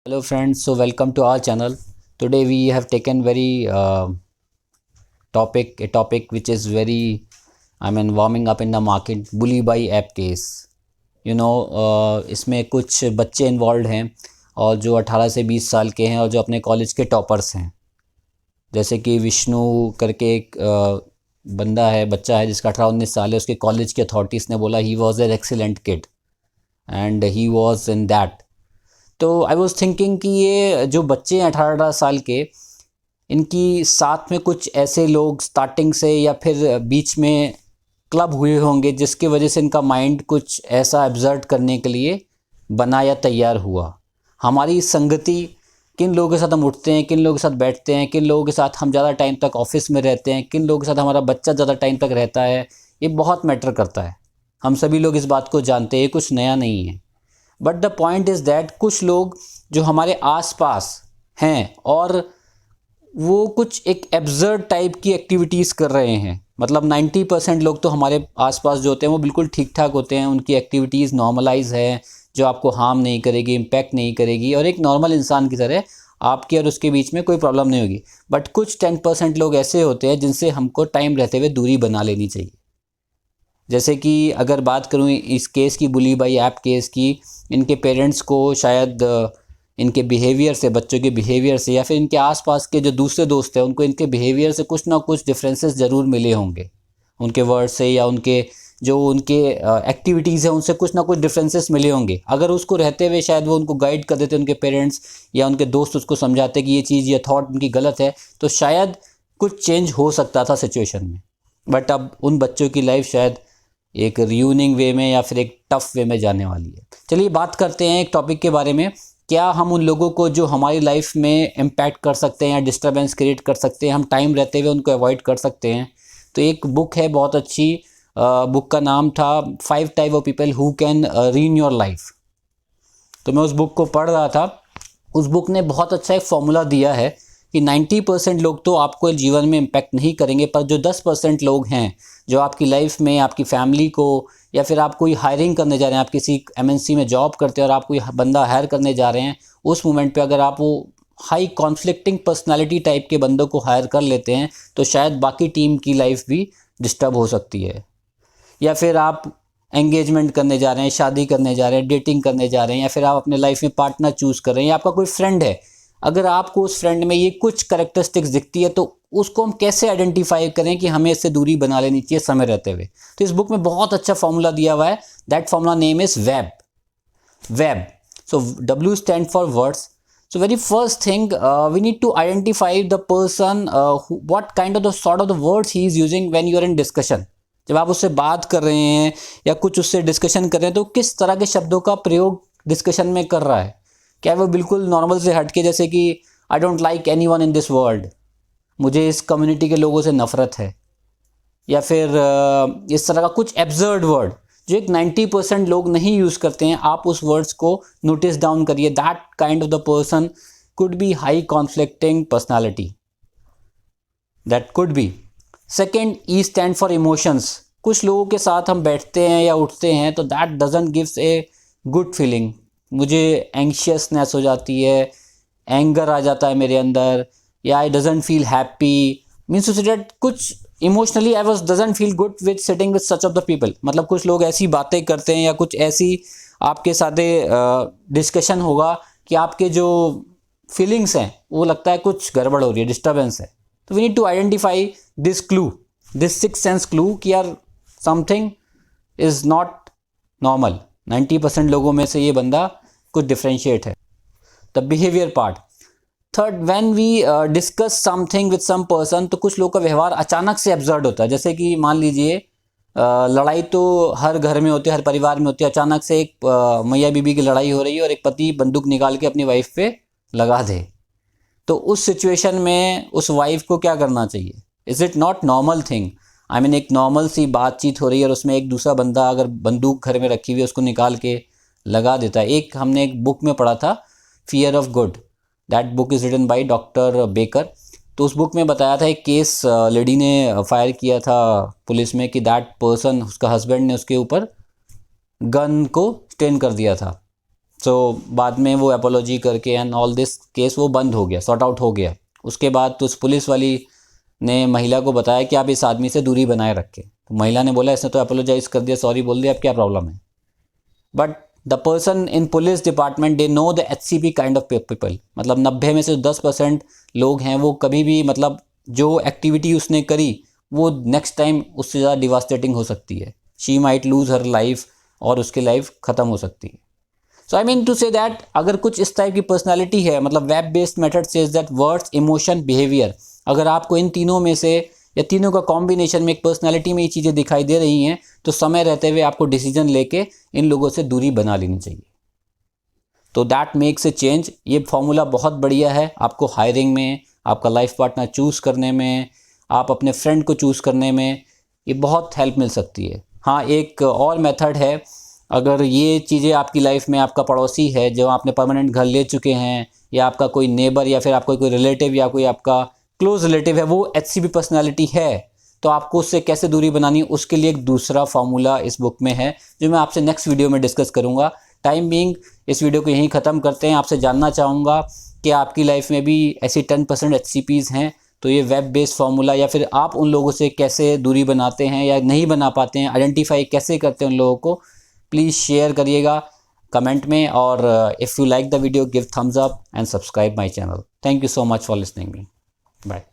Hello friends, so welcome to our channel. Today we have taken a topic which is very, warming up in the market, bully by app case. इसमें कुछ बच्चे involve हैं और जो 18 से 20 साल के हैं और जो अपने कॉलेज के टॉपर्स हैं। जैसे कि विष्णु करके एक बच्चा है जिसका 18-19 साल है। उसके कॉलेज के अथॉरिटीज़ ने बोला he was an excellent kid and he was in that. तो आई वॉज थिंकिंग कि ये जो बच्चे हैं 18 साल के, इनकी साथ में कुछ ऐसे लोग स्टार्टिंग से या फिर बीच में क्लब हुए होंगे जिसकी वजह से इनका माइंड कुछ ऐसा एब्जर्व करने के लिए बना या तैयार हुआ। हमारी संगति, किन लोगों के साथ हम उठते हैं, किन लोगों के साथ बैठते हैं, किन लोगों के साथ हम ज़्यादा टाइम तक ऑफिस में रहते हैं, किन लोगों के साथ हमारा बच्चा ज़्यादा टाइम तक रहता है, ये बहुत मैटर करता है। हम सभी लोग इस बात को जानते हैं, ये कुछ नया नहीं है। But the point is that कुछ लोग जो हमारे आसपास हैं और वो कुछ एक एब्जर्ड टाइप की एक्टिविटीज़ कर रहे हैं। मतलब 90% लोग तो हमारे आसपास जो होते हैं वो बिल्कुल ठीक ठाक होते हैं, उनकी एक्टिविटीज़ नॉर्मलाइज है, जो आपको हार्म नहीं करेगी, इम्पैक्ट नहीं करेगी और एक नॉर्मल इंसान की तरह आपके और उसके बीच में कोई प्रॉब्लम नहीं होगी। बट कुछ 10% लोग ऐसे होते हैं जिनसे हमको टाइम रहते हुए दूरी बना लेनी चाहिए। जैसे कि अगर बात करूँ इस केस की, बुली बाई ऐप केस की, इनके पेरेंट्स को शायद इनके बिहेवियर से, बच्चों के बिहेवियर से या फिर इनके आसपास के जो दूसरे दोस्त हैं उनको इनके बिहेवियर से कुछ ना कुछ डिफरेंसेस ज़रूर मिले होंगे। उनके वर्ड से या उनके जो उनके एक्टिविटीज़ हैं उनसे कुछ ना कुछ डिफरेंसेस मिले होंगे। अगर उसको रहते हुए शायद वो उनको गाइड कर देते, उनके पेरेंट्स या उनके दोस्त उसको समझाते कि ये चीज़, ये थॉट उनकी गलत है, तो शायद कुछ चेंज हो सकता था सिचुएशन में। बट अब उन बच्चों की लाइफ शायद एक रियूनिंग वे में या फिर एक टफ वे में जाने वाली है। चलिए बात करते हैं एक टॉपिक के बारे में। क्या हम उन लोगों को जो हमारी लाइफ में इम्पैक्ट कर सकते हैं या डिस्टर्बेंस क्रिएट कर सकते हैं, हम टाइम रहते हुए उनको अवॉइड कर सकते हैं? तो एक बुक है बहुत अच्छी, बुक का नाम था 5 type of people who can ruin your life. तो मैं उस बुक को पढ़ रहा था। उस बुक ने बहुत अच्छा एक फॉर्मूला दिया है कि 90% लोग तो आपको जीवन में इम्पैक्ट नहीं करेंगे, पर जो 10% लोग हैं जो आपकी लाइफ में, आपकी फैमिली को, या फिर आप कोई हायरिंग करने जा रहे हैं, आप किसी एमएनसी में जॉब करते हैं और आप कोई बंदा हायर करने जा रहे हैं, उस मोमेंट पे अगर आप वो हाई कॉन्फ्लिक्टिंग पर्सनालिटी टाइप के बंदों को हायर कर लेते हैं तो शायद बाकी टीम की लाइफ भी डिस्टर्ब हो सकती है। या फिर आप एंगेजमेंट करने जा रहे हैं, शादी करने जा रहे हैं, डेटिंग करने जा रहे हैं, या फिर आप अपने लाइफ में पार्टनर चूज़ कर रहे हैं, या आपका कोई फ्रेंड है, अगर आपको उस फ्रेंड में ये कुछ कैरेक्टरिस्टिक्स दिखती है तो उसको हम कैसे आइडेंटिफाई करें कि हमें इससे दूरी बना लेनी चाहिए समय रहते हुए? तो इस बुक में बहुत अच्छा फॉर्मूला दिया हुआ है। That formula name is web. Web, so W stand for words. So very first thing, we need to identify the person, what kind of the sort of the words he is using when you are in discussion. जब आप उससे बात कर रहे हैं या कुछ उससे डिस्कशन कर रहे हैं तो किस तरह के शब्दों का प्रयोग डिस्कशन में कर रहा है। क्या वो बिल्कुल नॉर्मल से हटके, जैसे कि I don't like any one in this world, मुझे इस कम्युनिटी के लोगों से नफरत है, या फिर इस तरह का कुछ एब्सर्ड वर्ड जो एक 90% लोग नहीं यूज़ करते हैं, आप उस वर्ड्स को नोटिस डाउन करिए। That kind of the person could be high conflicting personality, that could be. Second, E stand for emotions. कुछ लोगों के साथ हम बैठते हैं या उठते हैं तो that doesn't gives a good feeling. मुझे एंग्शियसनेस हो जाती है, एंगर आ जाता है मेरे अंदर, या I doesn't feel happy, means to say that कुछ emotionally I was doesn't feel good with sitting with such of the people. मतलब कुछ लोग ऐसी बातें करते हैं या कुछ ऐसी आपके साथ डिस्कशन होगा कि आपके जो फीलिंग्स हैं वो लगता है कुछ गड़बड़ हो रही है, डिस्टर्बेंस है। तो we need to identify this clue, this six sense clue कि यार समथिंग इज़ नॉट नॉर्मल। 90% लोगों में से ये बंदा कुछ डिफ्रेंशिएट है। The behaviour part. Third, when we discuss something with some person, तो कुछ लोगों का व्यवहार अचानक से एब्जर्ड होता है। जैसे कि मान लीजिए लड़ाई तो हर घर में होती है, हर परिवार में होती है। अचानक से एक मैया बीबी की लड़ाई हो रही है और एक पति बंदूक निकाल के अपनी वाइफ पे लगा दे, तो उस सिचुएशन में उस वाइफ को क्या करना चाहिए? Is it not normal thing? I mean एक नॉर्मल सी बातचीत हो रही है और उसमें एक दूसरा बंदा अगर बंदूक घर में रखी हुई है उसको निकाल के लगा देता है। एक हमने एक बुक में पढ़ा था, fear of good, that book is written by doctor Baker. तो उस बुक में बताया था एक केस, लेडी ने फायर किया था पुलिस में कि दैट पर्सन, उसका हस्बैंड ने उसके ऊपर गन को स्टेन कर दिया था। बाद में वो अपोलॉजी करके एंड ऑल दिस केस वो बंद हो गया, सॉर्ट आउट हो गया। उसके बाद तो उस पुलिस वाली ने महिला को बताया कि आप इस आदमी से दूरी बनाए रखें। तो महिला ने बोला इसने तो अपोलोजाइज़ कर दिया, सॉरी बोल दिया, अब क्या प्रॉब्लम है। But the person in police department they know the HCP kind of people, मतलब 90 में से 10% लोग हैं वो कभी भी मतलब जो एक्टिविटी उसने करी वो नेक्स्ट टाइम उससे ज़्यादा डिवास्टेटिंग हो सकती है। She might lose her life और उसकी लाइफ ख़त्म हो सकती है। So I mean to say that अगर कुछ इस टाइप की पर्सनैलिटी है, मतलब web based method says that words, emotion, behaviour, अगर आपको इन तीनों में से या तीनों का कॉम्बिनेशन में एक पर्सनैलिटी में ये चीज़ें दिखाई दे रही हैं तो समय रहते हुए आपको डिसीजन लेके इन लोगों से दूरी बना लेनी चाहिए। तो दैट मेक्स ए चेंज। ये फॉर्मूला बहुत बढ़िया है आपको हायरिंग में, आपका लाइफ पार्टनर चूज़ करने में, आप अपने फ्रेंड को चूज़ करने में ये बहुत हेल्प मिल सकती है। हाँ, एक और मेथड है, अगर ये चीज़ें आपकी लाइफ में आपका पड़ोसी है जो आपने परमानेंट घर ले चुके हैं, या आपका कोई नेबर या फिर आपका कोई रिलेटिव या कोई आपका क्लोज रिलेटिव है वो HCP पर्सनैलिटी है, तो आपको उससे कैसे दूरी बनानी है उसके लिए एक दूसरा फार्मूला इस बुक में है जो मैं आपसे नेक्स्ट वीडियो में डिस्कस करूँगा। टाइम बीइंग इस वीडियो को यहीं ख़त्म करते हैं। आपसे जानना चाहूँगा कि आपकी लाइफ में भी ऐसी 10% HCPs हैं, तो ये वेब बेस्ड फार्मूला या फिर आप उन लोगों से कैसे दूरी बनाते हैं या नहीं बना पाते हैं, आइडेंटिफाई कैसे करते हैं उन लोगों को, प्लीज़ शेयर करिएगा कमेंट में। और if you like the video give thumbs up and subscribe my channel. Thank you so much for listening me. Bye.